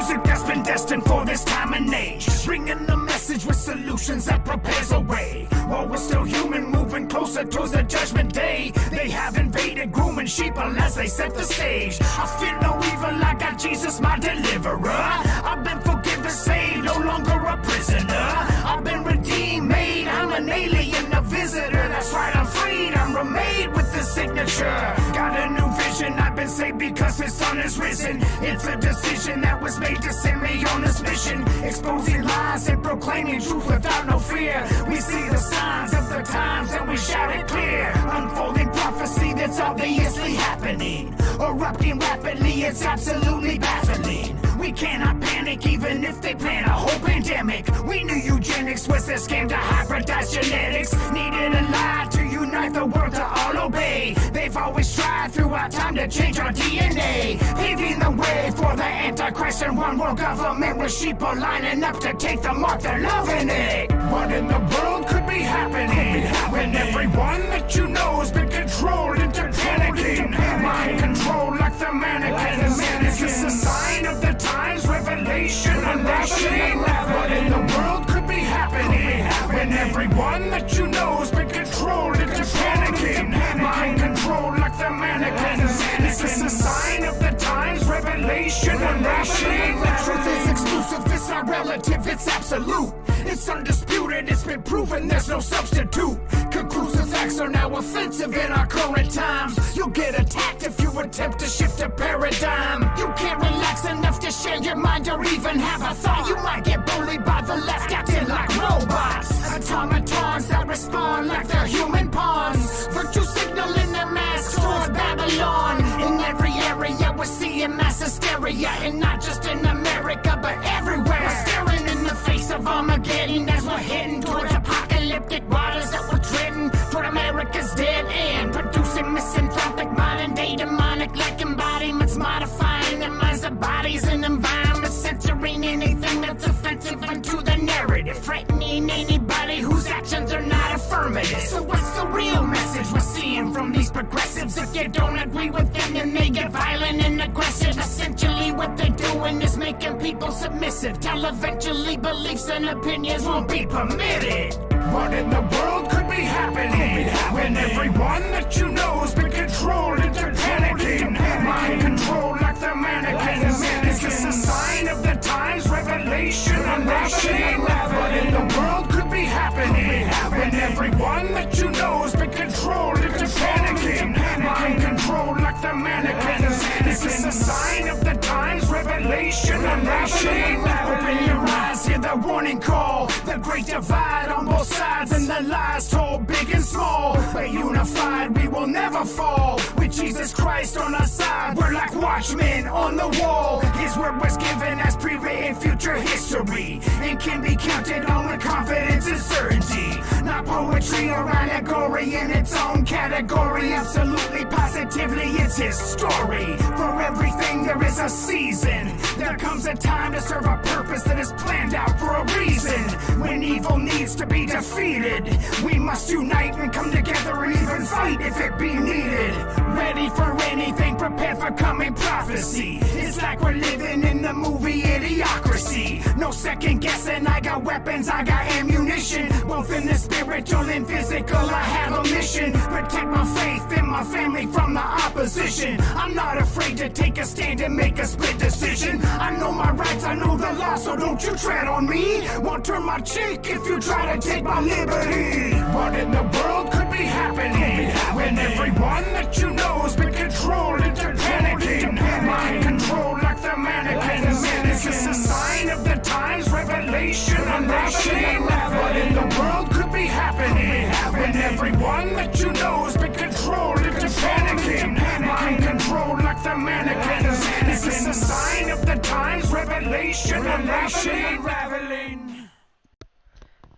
music that's been destined for this time and age, bringing the message with solutions that prepares a way. While we're still human, moving closer towards the judgment day, they have invaded, grooming sheeple as they set the stage. I fear no evil, I got Jesus my deliverer. I've been forgiven, saved, no longer a prisoner. I've been redeemed, made, I'm an alien, a visitor. That's right, I'm freed, I'm remade with the signature. Got a new vision, I've been saved because his son is risen. It's a decision that was made to send me on this mission, exposing lies and proclaiming truth without no fear. We see the signs of the times and we shout it clear. Unfolding prophecy that's obviously happening, erupting rapidly, it's absolutely baffling. We cannot panic even if they plan a whole pandemic. We knew eugenics was a scam to hybridize genetics. Needed a lie to unite the world to all obey. They've always tried throughout time to change our DNA, paving the way for the Antichrist and one world government with sheeple lining up to take the mark. They're loving it. What in the world could be happening when everyone that you know has been controlled into panicking? Mind control like the mannequins. Is this a sign of the times? Revelation unleashing. What in the world could be happening when everyone that you know has been controlled into panicking? Mind control like the mannequins. Is this a sign of the times? Revelation unleashing. The truth is exclusive, it's not relative, it's absolute. It's undisputed, it's been proven, there's no substitute. Conclusive facts are now offensive in our current times. You'll get attacked if you attempt to shift a paradigm. You can't relax enough to share your mind or even have a thought. You might get bullied by the left, acting like robots. Automatons that respond like they're human pawns. Virtue signaling their masks towards Babylon. In every area we're seeing mass hysteria, and not just in America but everywhere. We're staring in the face of Armageddon as we're heading towards apocalyptic waters that we're treading toward America's dead end, producing misanthropic modern day demonic like embodiments, modifying their minds, their bodies and environments, censoring anything that's offensive into the narrative, threatening anybody whose actions are not affirmative. So what's the real message we're seeing from these progressives? If you don't agree with them, then they get violent and aggressive. Essentially what they're doing is making people submissive, till eventually beliefs and opinions won't be permitted. What in the world could be happening when everyone that you know has been controlled into panicking? Mind control like the mannequins. Is this a sign of the times? Revelation unleashing. What in the world could be happening when everyone that you know has been controlled into panicking? Mind control like the mannequins. Is this a sign of the times? Revelation unleashing. Open your eyes, hear the warning call. The great divide on both sides and the lies told big and small. But unified we will never fall. With Jesus Christ on our side, we're like watchmen on the wall. His word was given as pre-written future history, and can be counted on with confidence and certainty. Not poetry or allegory in its own category. Absolutely, positively, it's his story. For everything there is a season. There comes a time to serve a purpose that is planned out for a reason. When evil needs to be defeated, we must unite and come together and even fight if it be needed. Ready for anything, prepared for coming prophecy. It's like we're living in the movie Idiocracy. No second guessing, I got weapons, I got ammunition. Both in the spiritual and physical, I have a mission. Protect my faith and my family from the opposition. I'm not afraid to take a stand and make a split decision. I know my rights, I know the law, so don't you tread on me. Won't turn my cheek if you try to take my liberty. What in the world could be happening when everyone that you know has been controlled into panicking? Mind control like the mannequins. Is this a sign of the times? Revelation unleashing. What in the world could be happening when everyone that you know has been controlled into panicking? Mind control like the mannequins. Is this a sign of the times? Revelation unleashing.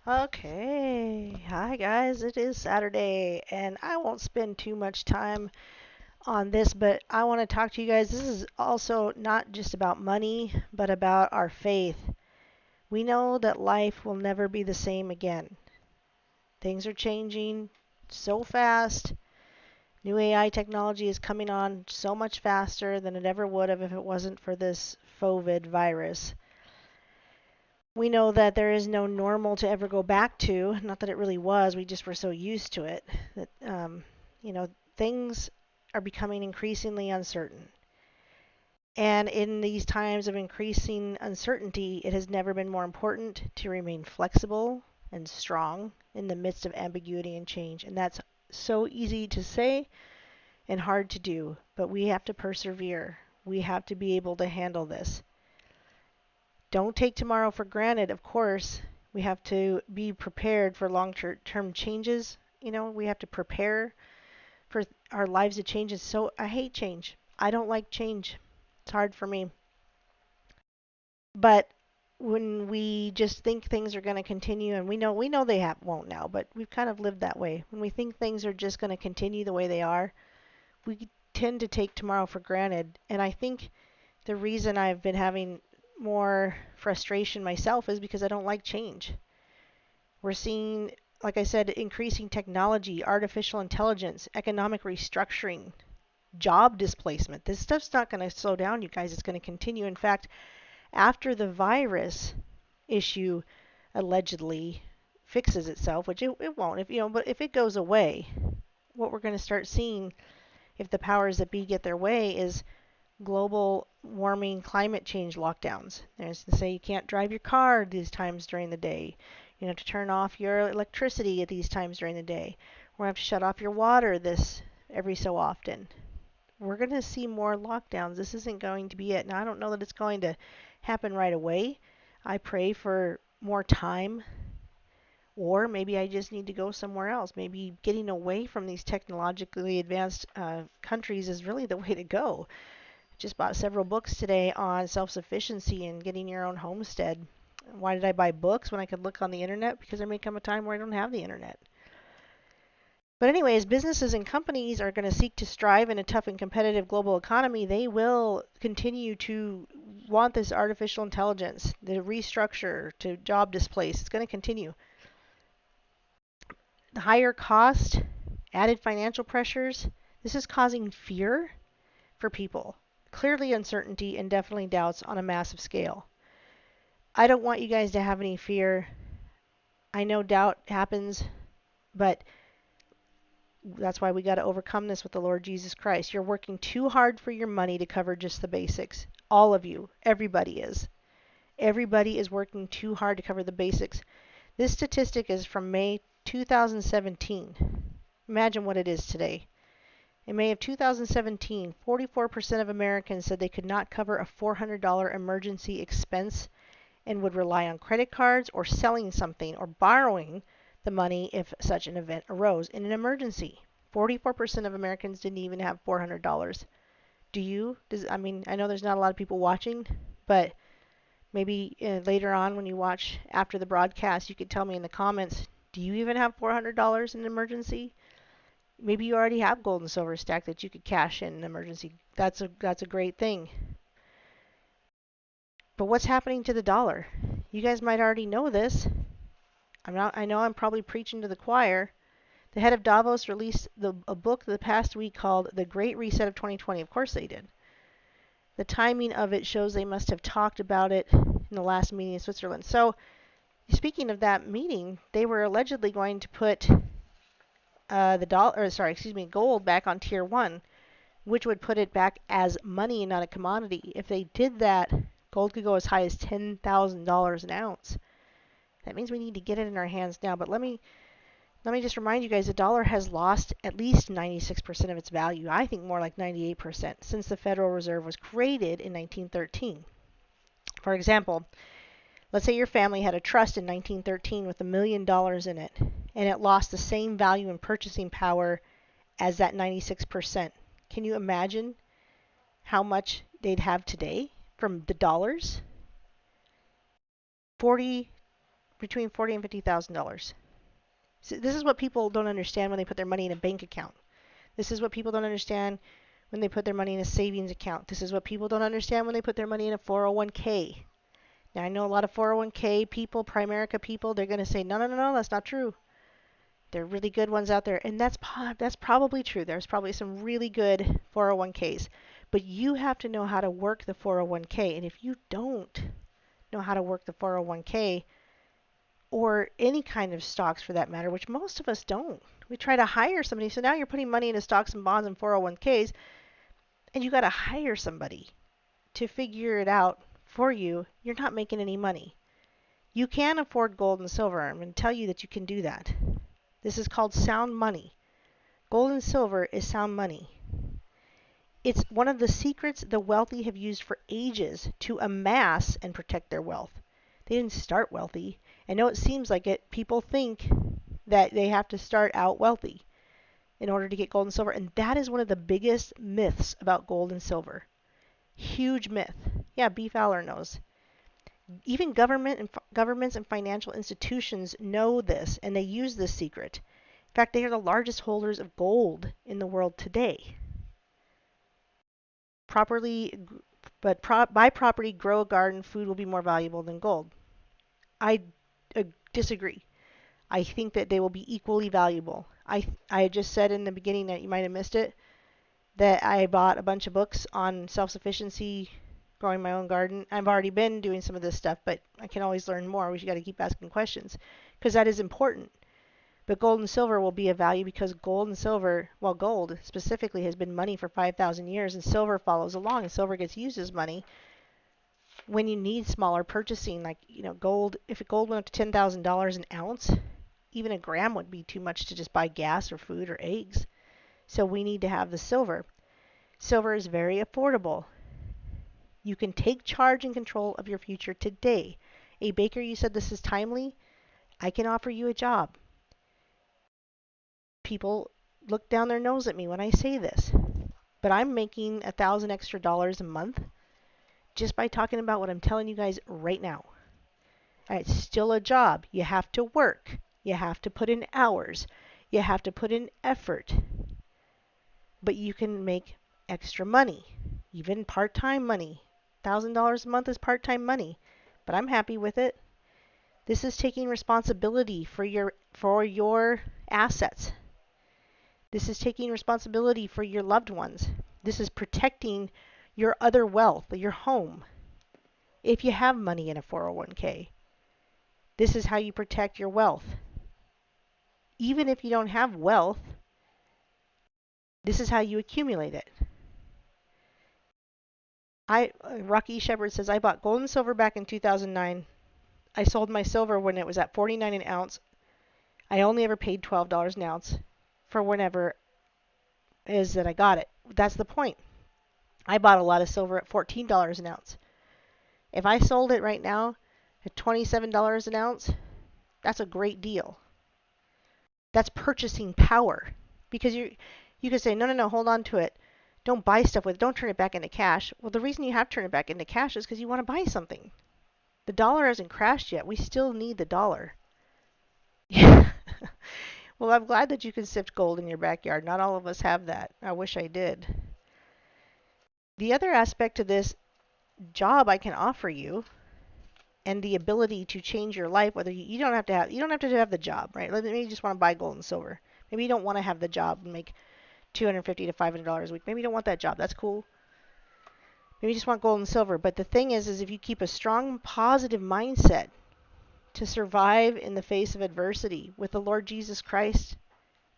Okay, hi guys, it is Saturday, and I won't spend too much time on this, but I want to talk to you guys. This is also not just about money, but about our faith. We know that life will never be the same again. Things are changing so fast. New AI technology is coming on so much faster than it ever would have if it wasn't for this COVID virus. We know that there is no normal to ever go back to. Not that it really was, we just were so used to it that, things are becoming increasingly uncertain. And in these times of increasing uncertainty, it has never been more important to remain flexible and strong in the midst of ambiguity and change. And that's so easy to say and hard to do, but we have to persevere. We have to be able to handle this. Don't take tomorrow for granted, of course. We have to be prepared for long-term changes. We have to prepare for our lives to change. I hate change. I don't like change. It's hard for me. But when we just think things are going to continue, and we know they won't now, but we've kind of lived that way. When we think things are just going to continue the way they are, we tend to take tomorrow for granted. And I think the reason I've been having more frustration myself is because I don't like change. We're seeing, like I said, increasing technology, artificial intelligence, economic restructuring, job displacement. This stuff's not going to slow down, you guys. It's going to continue. In fact, after the virus issue allegedly fixes itself, which it won't, but if it goes away, what we're going to start seeing, if the powers that be get their way, is global warming, climate change lockdowns. There's to say you can't drive your car these times during the day. You have to turn off your electricity at these times during the day. We're going to have to shut off your water this every so often. We're going to see more lockdowns. This isn't going to be it. Now, I don't know that it's going to happen right away. I pray for more time, or maybe I just need to go somewhere else. Maybe getting away from these technologically advanced countries is really the way to go. Just bought several books today on self-sufficiency and getting your own homestead. Why did I buy books when I could look on the internet? Because there may come a time where I don't have the internet. But anyways, businesses and companies are going to seek to strive in a tough and competitive global economy. They will continue to want this artificial intelligence, the restructure to job displace. It's going to continue. The higher cost, added financial pressures, this is causing fear for people. Clearly uncertainty and definitely doubts on a massive scale. I don't want you guys to have any fear. I know doubt happens, but that's why we got to overcome this with the Lord Jesus Christ. You're working too hard for your money to cover just the basics. All of you. Everybody is. Everybody is working too hard to cover the basics. This statistic is from May 2017. Imagine what it is today. In May of 2017, 44% of Americans said they could not cover a $400 emergency expense and would rely on credit cards or selling something or borrowing the money if such an event arose in an emergency. 44% of Americans didn't even have $400. Do you? I know there's not a lot of people watching, but maybe later on when you watch after the broadcast, you could tell me in the comments, do you even have $400 in an emergency? Maybe you already have gold and silver stacked that you could cash in an emergency. That's a great thing. But what's happening to the dollar? You guys might already know this. I know I'm probably preaching to the choir. The head of Davos released a book the past week called The Great Reset of 2020. Of course they did. The timing of it shows they must have talked about it in the last meeting in Switzerland. So, speaking of that meeting, they were allegedly going to put gold back on tier 1, which would put it back as money and not a commodity. If they did that, gold could go as high as $10,000 an ounce. That means we need to get it in our hands now. But let me just remind you guys, the dollar has lost at least 96% of its value. I think more like 98% since the Federal Reserve was created in 1913. For example, let's say your family had a trust in 1913 with $1 million in it, and it lost the same value and purchasing power as that 96%. Can you imagine how much they'd have today from the dollars? Between $40,000 and $50,000. So this is what people don't understand when they put their money in a bank account. This is what people don't understand when they put their money in a savings account. This is what people don't understand when they put their money in a 401k. Now, I know a lot of 401k people, Primerica people, they're going to say, no, that's not true. There are really good ones out there, and that's probably true. There's probably some really good 401ks, but you have to know how to work the 401k. And if you don't know how to work the 401k or any kind of stocks for that matter, which most of us don't, we try to hire somebody. So now you're putting money into stocks and bonds and 401ks, and you got to hire somebody to figure it out for you. You're not making any money. You can afford gold and silver. I'm going to tell you that you can do that. This is called sound money. Gold and silver is sound money. It's one of the secrets the wealthy have used for ages to amass and protect their wealth. They didn't start wealthy. I know it seems like it. People think that they have to start out wealthy in order to get gold and silver, and that is one of the biggest myths about gold and silver. Huge myth. Yeah, B. Fowler knows. Even governments and financial institutions know this, and they use this secret. In fact, they are the largest holders of gold in the world today. Buy property, grow a garden, food will be more valuable than gold. I disagree. I think that they will be equally valuable. I just said in the beginning that you might have missed it, that I bought a bunch of books on self-sufficiency, growing my own garden. I've already been doing some of this stuff, but I can always learn more. We got to keep asking questions because that is important. But gold and silver will be of value because gold and silver, well, gold specifically has been money for 5,000 years, and silver follows along, and silver gets used as money when you need smaller purchasing. Like, gold, if gold went up to $10,000 an ounce, even a gram would be too much to just buy gas or food or eggs. So we need to have the silver. Silver is very affordable. You can take charge and control of your future today. A baker, you said this is timely. I can offer you a job. People look down their nose at me when I say this, but I'm making $1,000 extra a month just by talking about what I'm telling you guys right now. It's still a job. You have to work. You have to put in hours. You have to put in effort. But you can make extra money, even part-time money. $1,000 a month is part-time money, but I'm happy with it. This is taking responsibility for your assets. This is taking responsibility for your loved ones. This is protecting your other wealth, your home. If you have money in a 401k, this is how you protect your wealth. Even if you don't have wealth, this is how you accumulate it. Rocky Shepherd says, I bought gold and silver back in 2009. I sold my silver when it was at $49 an ounce. I only ever paid $12 an ounce for whenever it is that I got it. That's the point. I bought a lot of silver at $14 an ounce. If I sold it right now at $27 an ounce, that's a great deal. That's purchasing power. Because you could say, no, hold on to it. Don't buy stuff with it. Don't turn it back into cash. Well, the reason you have to turn it back into cash is because you want to buy something. The dollar hasn't crashed yet. We still need the dollar. Yeah. Well, I'm glad that you can sift gold in your backyard. Not all of us have that. I wish I did. The other aspect to this job I can offer you, and the ability to change your life, whether you don't have to have the job, right? Maybe you just want to buy gold and silver. Maybe you don't want to have the job and make $250 to $500 a week. Maybe you don't want that job. That's cool. Maybe you just want gold and silver. But the thing is if you keep a strong, positive mindset to survive in the face of adversity with the Lord Jesus Christ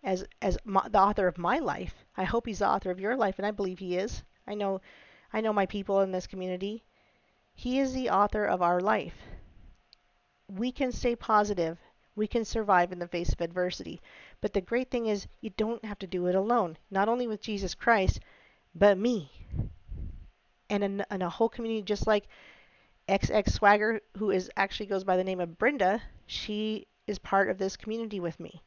as the author of my life, I hope He's the author of your life, and I believe He is. I know my people in this community. He is the author of our life. We can stay positive. We can survive in the face of adversity. But the great thing is you don't have to do it alone. Not only with Jesus Christ, but me. And a whole community just like XX Swagger, who actually goes by the name of Brenda. She is part of this community with me.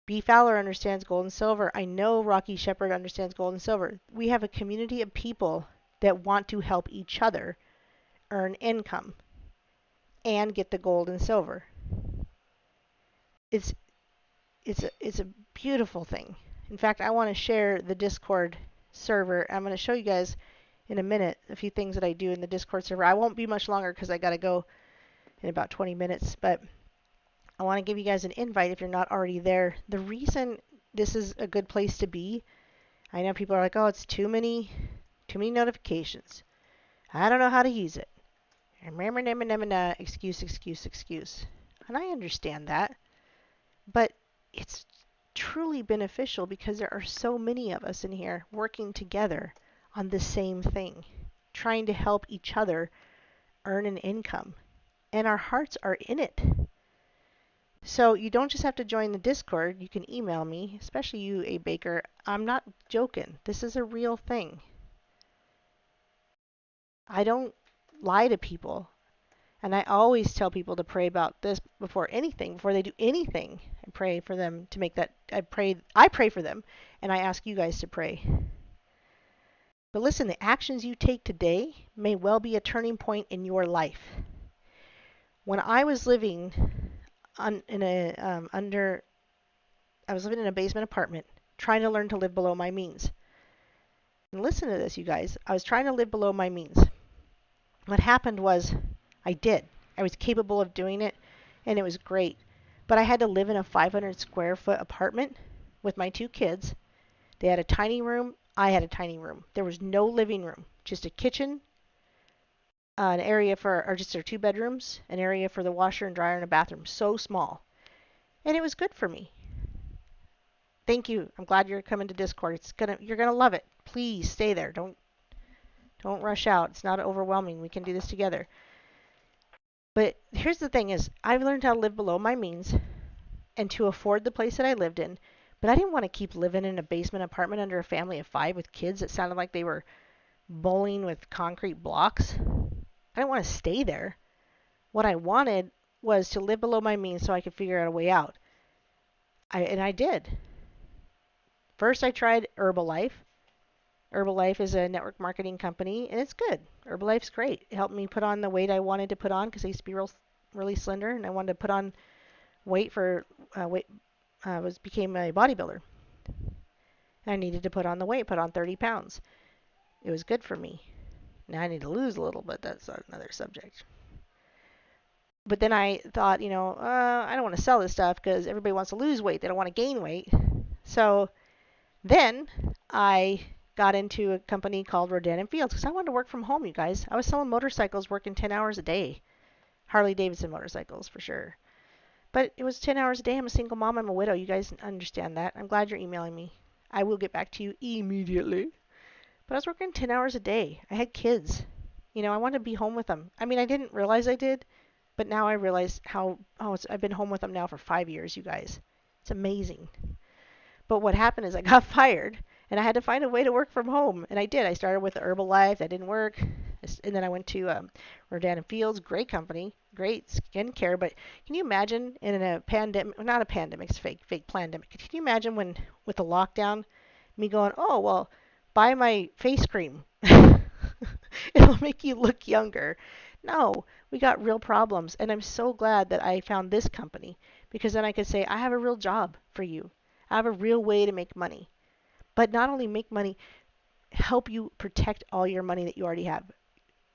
B. Fowler understands gold and silver. I know Rocky Shepherd understands gold and silver. We have a community of people that want to help each other earn income and get the gold and silver. It's a beautiful thing. In fact, I want to share the Discord server. I'm going to show you guys in a minute a few things that I do in the Discord server. I won't be much longer because I got to go in about 20 minutes, but I want to give you guys an invite if you're not already there. The reason this is a good place to be, I know people are like, oh, it's too many notifications. I don't know how to use it. Excuse, excuse, excuse. And I understand that. But it's truly beneficial because there are so many of us in here working together on the same thing, trying to help each other earn an income. And our hearts are in it. So you don't just have to join the Discord. You can email me, especially you, A. Baker. I'm not joking. This is a real thing. I don't lie to people. And I always tell people to pray about this before anything, before they do anything, and pray for them to make that. I pray for them, and I ask you guys to pray. But listen, the actions you take today may well be a turning point in your life. When I was living I was living in a basement apartment, trying to learn to live below my means. And listen to this, you guys. I was trying to live below my means. What happened was I did. I was capable of doing it, and it was great. But I had to live in a 500 square foot apartment with my 2 kids. They had a tiny room. I had a tiny room. There was no living room, just a kitchen, an area or just our 2 bedrooms, an area for the washer and dryer, and a bathroom. So small. And it was good for me. Thank you. I'm glad you're coming to Discord. You're gonna love it. Please stay there. Don't rush out. It's not overwhelming. We can do this together. But here's the thing is, I've learned how to live below my means and to afford the place that I lived in. But I didn't want to keep living in a basement apartment under a family of 5 with kids that sounded like they were bowling with concrete blocks. I didn't want to stay there. What I wanted was to live below my means so I could figure out a way out. And I did. First, I tried Herbalife. Herbalife is a network marketing company, and it's good. Herbalife's great. It helped me put on the weight I wanted to put on because I used to be really slender, and I wanted to put on weight became a bodybuilder. And I needed to put on the weight, put on 30 pounds. It was good for me. Now I need to lose a little, but that's another subject. But then I thought, I don't want to sell this stuff because everybody wants to lose weight. They don't want to gain weight. So then I got into a company called Rodan & Fields because I wanted to work from home, you guys. I was selling motorcycles working 10 hours a day. Harley Davidson motorcycles for sure. But it was 10 hours a day. I'm a single mom. I'm a widow. You guys understand that. I'm glad you're emailing me. I will get back to you immediately. But I was working 10 hours a day. I had kids. I wanted to be home with them. I mean, I didn't realize I did, but now I realize I've been home with them now for 5 years, you guys. It's amazing. But what happened is I got fired, and I had to find a way to work from home, and I did. I started with Herbalife. That didn't work. And then I went to Rodan & Fields, great company, great skincare. But can you imagine in a pandemic, not a pandemic, it's fake pandemic. Can you imagine with the lockdown, me going, oh, well, buy my face cream. It'll make you look younger. No, we got real problems. And I'm so glad that I found this company because then I could say, I have a real job for you. I have a real way to make money. But not only make money, help you protect all your money that you already have.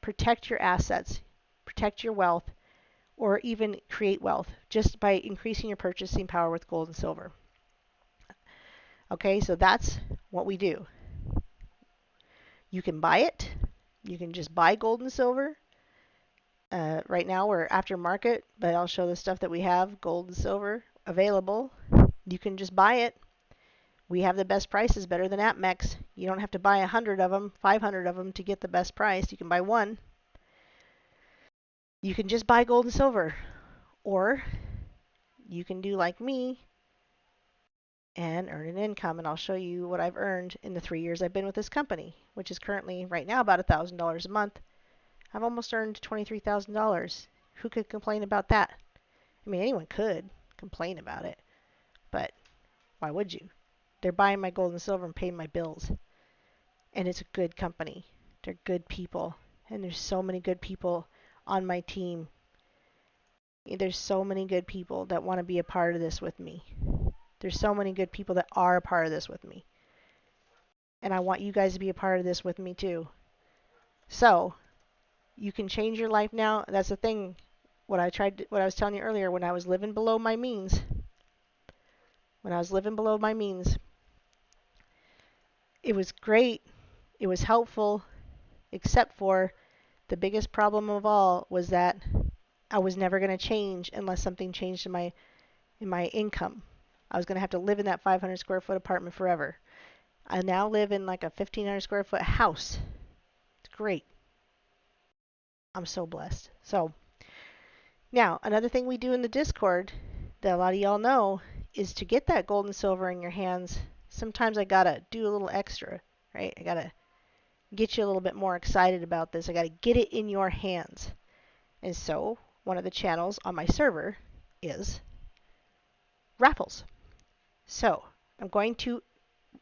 Protect your assets, protect your wealth, or even create wealth just by increasing your purchasing power with gold and silver. Okay, so that's what we do. You can buy it. You can just buy gold and silver. Right now we're after market, but I'll show the stuff that we have, gold and silver, available. You can just buy it. We have the best prices, better than APMEX. You don't have to buy 100 of them, 500 of them to get the best price. You can buy one. You can just buy gold and silver. Or you can do like me and earn an income. And I'll show you what I've earned in the 3 years I've been with this company, which is currently right now about $1,000 a month. I've almost earned $23,000. Who could complain about that? I mean, anyone could complain about it, but why would you? They're buying my gold and silver and paying my bills. And it's a good company. They're good people. And there's so many good people on my team. There's so many good people that want to be a part of this with me. There's so many good people that are a part of this with me. And I want you guys to be a part of this with me too. So, you can change your life now. That's the thing. what I was telling you earlier, when I was living below my means, it was great, it was helpful, except for the biggest problem of all was that I was never going to change unless something changed in my income. I was going to have to live in that 500 square foot apartment forever. I now live in like a 1,500 square foot house. It's great. I'm so blessed. So now, another thing we do in the Discord that a lot of y'all know is to get that gold and silver in your hands. Sometimes I gotta do a little extra, right? I gotta get you a little bit more excited about this. I gotta get it in your hands. And so, one of the channels on my server is raffles. So, I'm going to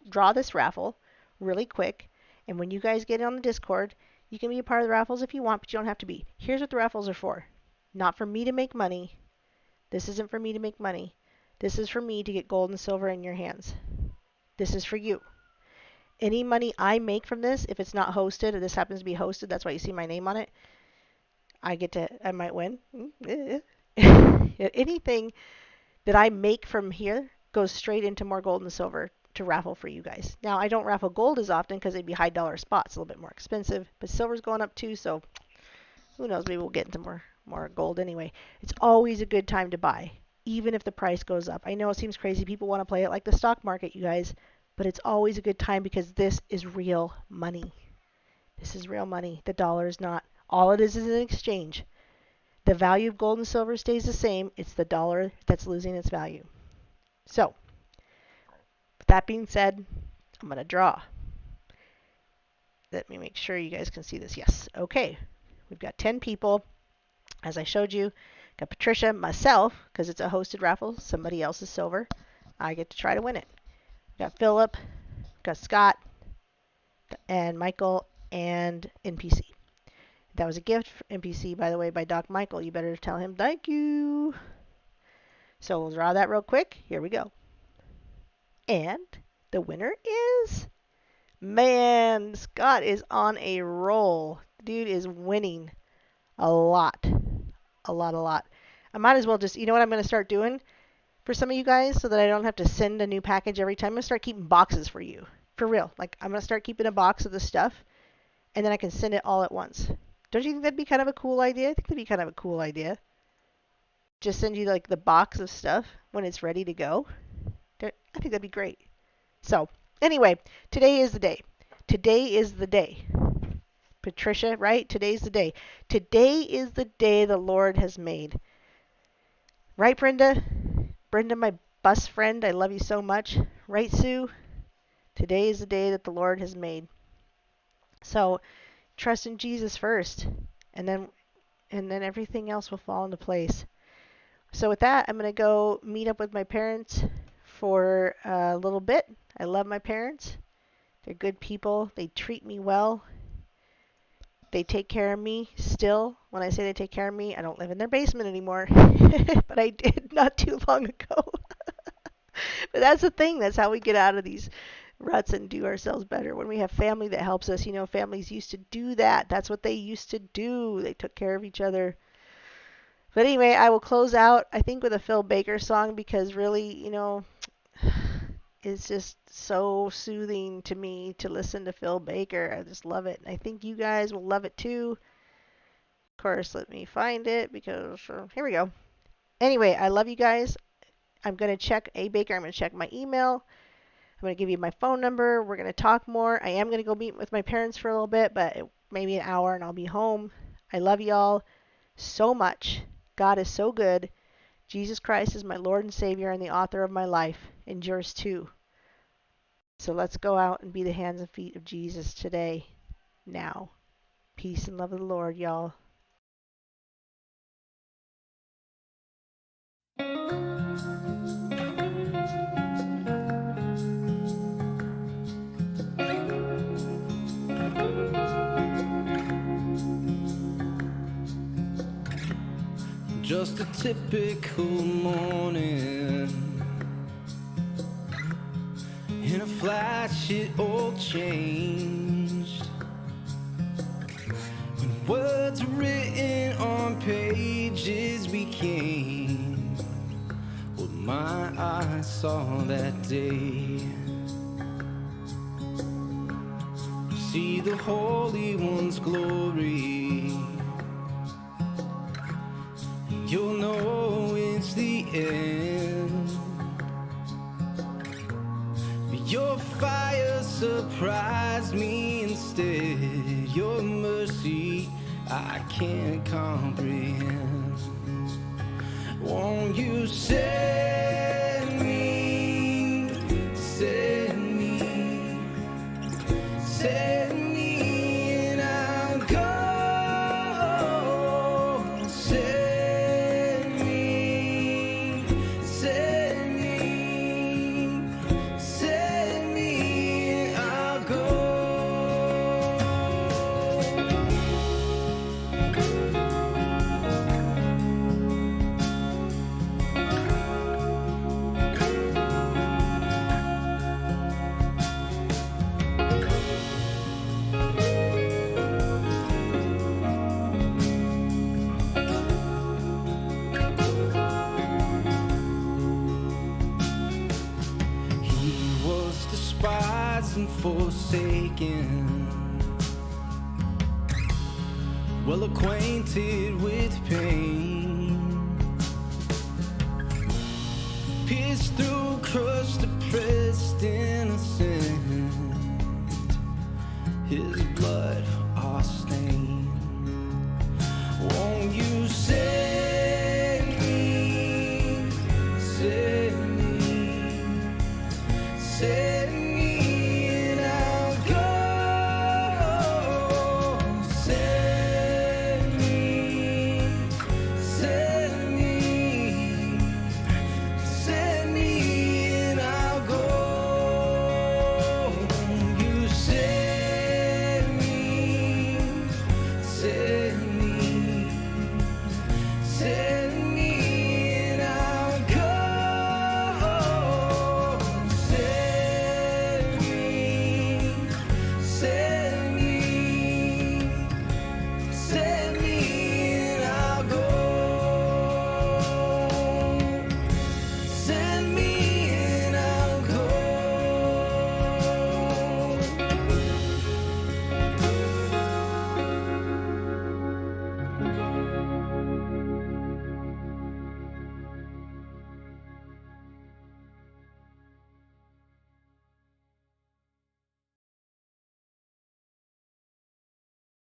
draw this raffle really quick. And when you guys get on the Discord, you can be a part of the raffles if you want, but you don't have to be. Here's what the raffles are for. Not for me to make money. This isn't for me to make money. This is for me to get gold and silver in your hands. This is for you. Any money I make from this, if it's not hosted, or this happens to be hosted, that's why you see my name on it, I might win. Anything that I make from here goes straight into more gold and silver to raffle for you guys. Now, I don't raffle gold as often because they'd be high dollar spots, a little bit more expensive, but silver's going up too, so who knows, maybe we'll get into more gold anyway. It's always a good time to buy, even if the price goes up. I know it seems crazy. People want to play it like the stock market, you guys, but it's always a good time because this is real money. This is real money. The dollar is not. All it is an exchange. The value of gold and silver stays the same. It's the dollar that's losing its value. So, with that being said, I'm going to draw. Let me make sure you guys can see this. Yes. Okay. We've got 10 people. As I showed you, got Patricia, myself, because it's a hosted raffle, somebody else's silver. I get to try to win it. Got Philip, got Scott, and Michael, and NPC. That was a gift for NPC, by the way, by Doc Michael. You better tell him thank you. So we'll draw that real quick. Here we go. And the winner is... Man, Scott is on a roll. Dude is winning a lot. A lot. I might as well just, you know what I'm going to start doing for some of you guys so that I don't have to send a new package every time? I'm going to start keeping boxes for you. For real. Like, I'm going to start keeping a box of the stuff, and then I can send it all at once. Don't you think that'd be kind of a cool idea? I think that'd be kind of a cool idea. Just send you, like, the box of stuff when it's ready to go. I think that'd be great. So, anyway, today is the day. Today is the day. Patricia, right? Today's the day. Today is the day the Lord has made. Right, Brenda? Brenda, my bus friend, I love you so much. Right, Sue? Today is the day that the Lord has made. So, trust in Jesus first, and then everything else will fall into place. So with that, I'm going to go meet up with my parents for a little bit. I love my parents. They're good people. They treat me well. They take care of me still. When I say they take care of me, I don't live in their basement anymore. But I did not too long ago. But that's the thing. That's how we get out of these ruts and do ourselves better. When we have family that helps us, you know, families used to do that. That's what they used to do. They took care of each other. But anyway, I will close out, I think, with a Phil Baker song because really, you know, it's just so soothing to me to listen to Phil Baker. I just love it. And I think you guys will love it too. Of course, let me find it because here we go. Anyway, I love you guys. I'm going to check Baker. I'm going to check my email. I'm going to give you my phone number. We're going to talk more. I am going to go meet with my parents for a little bit, but maybe an hour and I'll be home. I love y'all so much. God is so good. Jesus Christ is my Lord and Savior and the author of my life, and yours too. So let's go out and be the hands and feet of Jesus today, now. Peace and love of the Lord, y'all. Just a typical morning. In a flash it all changed. When words are written on pages King, what my eyes saw that day. See the Holy One's glory, you'll know it's the end. But your fire surprised me instead. Your mercy I can't comprehend. Won't you set me, set me, set me, and I'll go. Set me, set me, set me, and I'll go. He was despised and forsaken, well acquainted with pain, pierced through, crushed, oppressed, innocent, his blood our stain. Won't you say